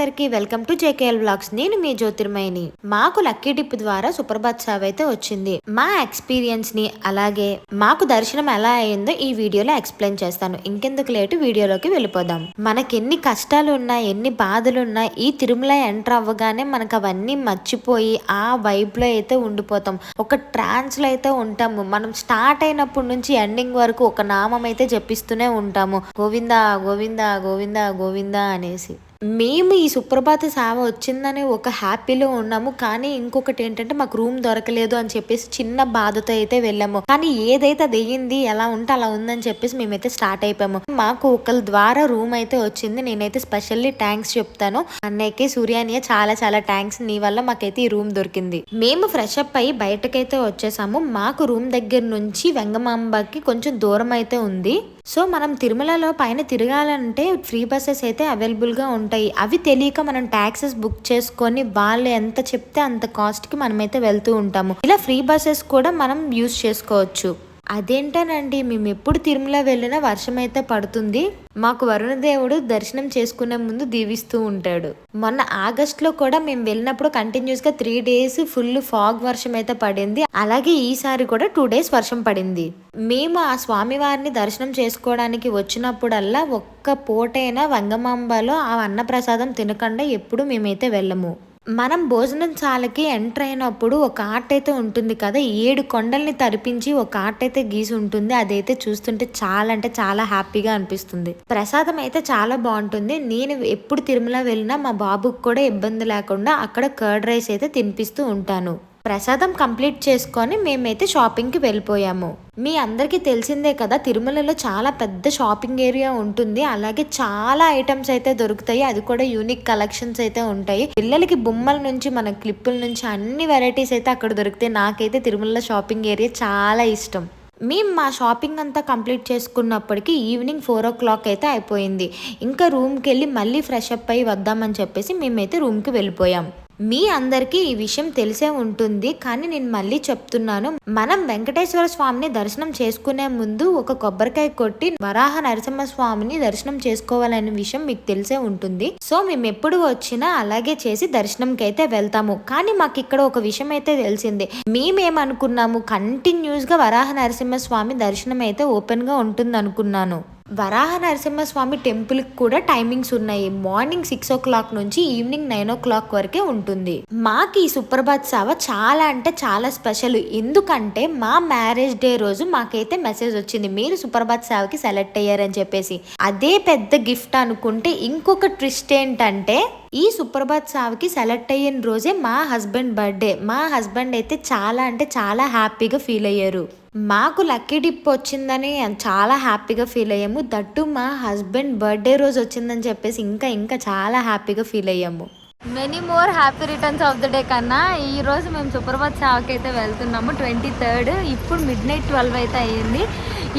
అందరికీ welcome to JKL vlogs. నేను మీ జ్యోతిర్మయిని. మాకు లక్కీ డిప్ ద్వారా సుప్రభాత్ సేవ అయితే వచ్చింది. మా ఎక్స్పీరియన్స్ ని అలాగే మాకు దర్శనం ఎలా అయిందో ఈ వీడియోలో ఎక్స్ప్లెయిన్ చేస్తాను. ఇంకెందుకు లేటు వీడియోలోకి వెళ్ళిపోదాం. మనకి ఎన్ని కష్టాలు ఉన్నా ఎన్ని బాధలు ఉన్నా ఈ తిరుమల ఎంటర్ అవ్వగానే మనకు అవన్నీ మర్చిపోయి ఆ వైబ్ లో అయితే ఉండిపోతాం. ఒక ట్రాన్స్ లో అయితే ఉంటాము. మనం స్టార్ట్ అయినప్పటి నుంచి ఎండింగ్ వరకు ఒక నామం అయితే జపిస్తూనే ఉంటాము. గోవిందా గోవిందా గోవిందా గోవిందా అనేసి. మేము ఈ సుప్రభాత సేవ వచ్చిందని ఒక హ్యాపీలో ఉన్నాము. కానీ ఇంకొకటి ఏంటంటే మాకు రూమ్ దొరకలేదు అని చెప్పేసి చిన్న బాధతో అయితే వెళ్ళాము. కానీ ఏదైతే అది అయ్యింది, ఎలా ఉంటే అలా ఉందని చెప్పేసి మేమైతే స్టార్ట్ అయిపోయాము. మాకు ఒకరి ద్వారా రూమ్ అయితే వచ్చింది. నేనైతే స్పెషల్లీ థ్యాంక్స్ చెప్తాను అన్నయ్యకి, సూర్యానియ చాలా చాలా థ్యాంక్స్. నీ వల్ల మాకైతే ఈ రూమ్ దొరికింది. మేము ఫ్రెష్ అప్ అయ్యి బయటకైతే వచ్చేసాము. మాకు రూమ్ దగ్గర నుంచి వెంగమాంబకి కొంచెం దూరం అయితే ఉంది. సో మనం తిరుమలలో పైన తిరగాలంటే ఫ్రీ బస్సెస్ అయితే అవైలబుల్గా ఉంటాయి. అవి తెలియక మనం ట్యాక్సెస్ బుక్ చేసుకొని వాళ్ళు ఎంత చెప్తే అంత కాస్ట్కి మనమైతే వెళ్తూ ఉంటాము. ఇలా ఫ్రీ బస్సెస్ కూడా మనం యూజ్ చేసుకోవచ్చు. అదేంటోనండి, మేము ఎప్పుడు తిరుమల వెళ్ళినా వర్షం అయితే పడుతుంది. మాకు వరుణదేవుడు దర్శనం చేసుకునే ముందు దీవిస్తూ ఉంటాడు. మొన్న ఆగస్టులో కూడా మేము వెళ్ళినప్పుడు కంటిన్యూస్ గా 3 days ఫుల్ ఫాగ్ వర్షం అయితే పడింది. అలాగే ఈసారి కూడా 2 days వర్షం పడింది. మేము ఆ స్వామి వారిని దర్శనం చేసుకోవడానికి వచ్చినప్పుడల్లా ఒక్క పూటైనా వెంగమాంబలో ఆ అన్నప్రసాదం తినకుండా ఎప్పుడు మేమైతే వెళ్ళము. మనం భోజనశాలకి ఎంటర్ అయినప్పుడు ఒక ఆర్ట్ అయితే ఉంటుంది కదా, 7 కొండల్ని తరిపించి ఒక ఆర్ట్ అయితే గీసి ఉంటుంది. అదైతే చూస్తుంటే చాలా అంటే చాలా హ్యాపీగా అనిపిస్తుంది. ప్రసాదం అయితే చాలా బాగుంటుంది. నేను ఎప్పుడు తిరుమల వెళ్ళినా మా బాబుకి కూడా ఇబ్బంది లేకుండా అక్కడ కర్డ్ రైస్ అయితే తినిపిస్తూ ఉంటాను. ప్రసాదం కంప్లీట్ చేసుకొని మేమైతే షాపింగ్కి వెళ్ళిపోయాము. మీ అందరికీ తెలిసిందే కదా, తిరుమలలో చాలా పెద్ద షాపింగ్ ఏరియా ఉంటుంది. అలాగే చాలా ఐటమ్స్ అయితే దొరుకుతాయి. అది కూడా యూనిక్ కలెక్షన్స్ అయితే ఉంటాయి. పిల్లలకి బొమ్మల నుంచి మన క్లిప్పుల నుంచి అన్ని వెరైటీస్ అయితే అక్కడ దొరుకుతాయి. నాకైతే తిరుమల షాపింగ్ ఏరియా చాలా ఇష్టం. మేము మా షాపింగ్ అంతా కంప్లీట్ చేసుకున్నప్పటికీ ఈవినింగ్ 4 o'clock అయితే అయిపోయింది. ఇంకా రూమ్కి వెళ్ళి మళ్ళీ ఫ్రెష్ అప్ అయ్యి వద్దామని చెప్పేసి మేమైతే రూమ్కి వెళ్ళిపోయాం. మీ అందరికీ ఈ విషయం తెలిసే ఉంటుంది, కానీ నేను మళ్ళీ చెప్తున్నాను. మనం వెంకటేశ్వర స్వామిని దర్శనం చేసుకునే ముందు ఒక కొబ్బరికాయ కొట్టి వరాహ నరసింహ స్వామిని దర్శనం చేసుకోవాలనే విషయం మీకు తెలిసే ఉంటుంది. సో మేము ఎప్పుడు వచ్చినా అలాగే చేసి దర్శనంకి అయితే వెళ్తాము. కానీ మాకు ఇక్కడ ఒక విషయం అయితే తెలిసింది. మేమేమనుకున్నాము, కంటిన్యూస్ గా వరాహ నరసింహ స్వామి దర్శనం అయితే ఓపెన్ గా ఉంటుంది అనుకున్నాను. వరాహ నరసింహస్వామి టెంపుల్కి కూడా టైమింగ్స్ ఉన్నాయి. మార్నింగ్ 6 o'clock నుంచి ఈవినింగ్ 9 o'clock వరకే ఉంటుంది. మాకు ఈ సుప్రభాత్ సేవ చాలా అంటే చాలా స్పెషల్. ఎందుకంటే మా మ్యారేజ్ డే రోజు మాకైతే మెసేజ్ వచ్చింది, మీరు సుప్రభాత్ సేవకి సెలెక్ట్ అయ్యారని చెప్పేసి. అదే పెద్ద గిఫ్ట్ అనుకుంటే ఇంకొక ట్విస్ట్ ఏంటంటే, ఈ సుప్రభాత్ సేవకి సెలెక్ట్ అయిన రోజే మా హస్బెండ్ బర్త్డే. మా హస్బెండ్ అయితే చాలా అంటే చాలా హ్యాపీగా ఫీల్ అయ్యారు. మాకు లక్కీ డిప్ వచ్చిందని చాలా హ్యాపీగా ఫీల్ అయ్యాము. దట్టు మా హస్బెండ్ బర్త్డే రోజు వచ్చిందని చెప్పేసి ఇంకా చాలా హ్యాపీగా ఫీల్ అయ్యాము. Many more happy returns of the day కన్నా. ఈ రోజు మేము సుప్రభాత్ సేవకి అయితే వెళ్తున్నాము. 23rd. ఇప్పుడు midnight 12 అయితే అయ్యింది.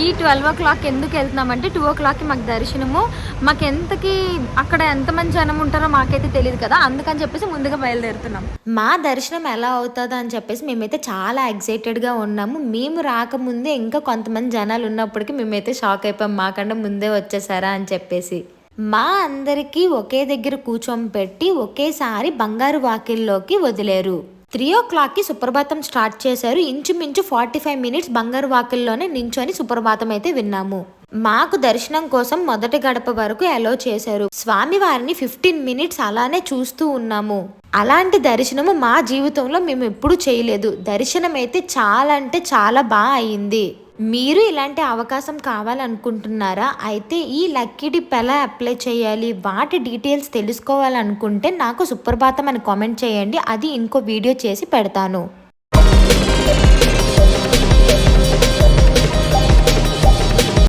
ఈ 12 o'clock ఎందుకు వెళ్తున్నామంటే 2 o'clockకి మాకు దర్శనము. మాకు అక్కడ ఎంతమంది జనం ఉంటారో మాకైతే తెలియదు కదా, అందుకని చెప్పేసి ముందుగా బయలుదేరుతున్నాం. మా దర్శనం ఎలా అవుతుందో అని చెప్పేసి మేమైతే చాలా ఎక్సైటెడ్గా ఉన్నాము. మేము రాకముందే ఇంకా కొంతమంది జనాలు ఉన్నప్పటికీ మేమైతే షాక్ అయిపోయాం, మాకన్నా ముందే వచ్చేసారా అని చెప్పేసి. మా అందరికీ ఒకే దగ్గర కూర్చొని పెట్టి ఒకేసారి బంగారు వాకిల్లోకి వదిలేరు. 3 o'clockకి సుప్రభాతం స్టార్ట్ చేశారు. ఇంచుమించు 45 minutes బంగారు వాకిల్లోనే నించొని సుప్రభాతం అయితే విన్నాము. మాకు దర్శనం కోసం మొదటి గడప వరకు అలో చేశారు. స్వామి వారిని 15 minutes అలానే చూస్తూ ఉన్నాము. అలాంటి దర్శనము మా జీవితంలో మేము ఎప్పుడు చేయలేదు. దర్శనం అయితే చాలా అంటే చాలా బాగా అయింది. మీరు ఇలాంటి అవకాశం కావాలనుకుంటున్నారా? అయితే ఈ లక్కీ డిప్ ఎలా అప్లై చేయాలి, వాటి డీటెయిల్స్ తెలుసుకోవాలనుకుంటే నాకు సుప్రభాతం అని కామెంట్ చేయండి. అది ఇంకో వీడియో చేసి పెడతాను.